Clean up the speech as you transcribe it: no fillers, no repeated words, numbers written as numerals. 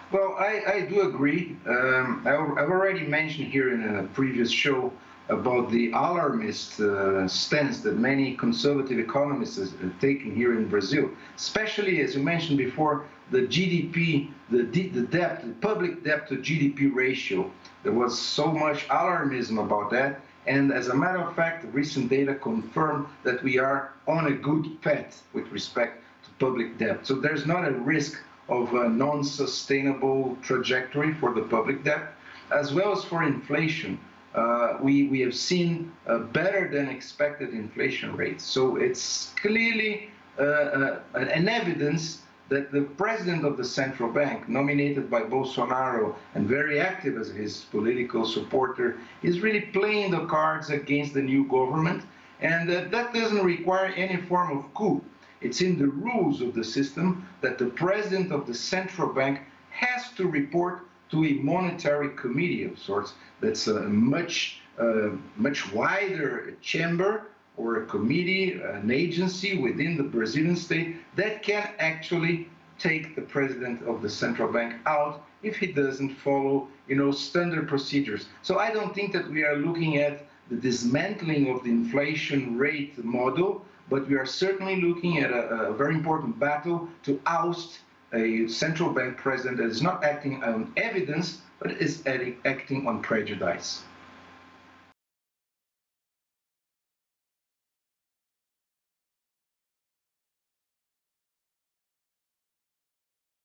Well, I do agree. I've already mentioned here in a previous show about the alarmist stance that many conservative economists are taking here in Brazil, especially, as you mentioned before, the GDP, the debt, the public debt to GDP ratio. There was so much alarmism about that. And as a matter of fact, recent data confirm that we are on a good path with respect to public debt. So there's not a risk of a non-sustainable trajectory for the public debt, as well as for inflation. We have seen better than expected inflation rates. So it's clearly an evidence that the president of the central bank, nominated by Bolsonaro and very active as his political supporter, is really playing the cards against the new government. And that doesn't require any form of coup. It's in the rules of the system that the president of the central bank has to report to a monetary committee of sorts. That's a much wider chamber or a committee, an agency within the Brazilian state that can actually take the president of the central bank out if he doesn't follow, standard procedures. So I don't think that we are looking at the dismantling of the inflation rate model, but we are certainly looking at a very important battle to oust a central bank president that is not acting on evidence, but is acting on prejudice.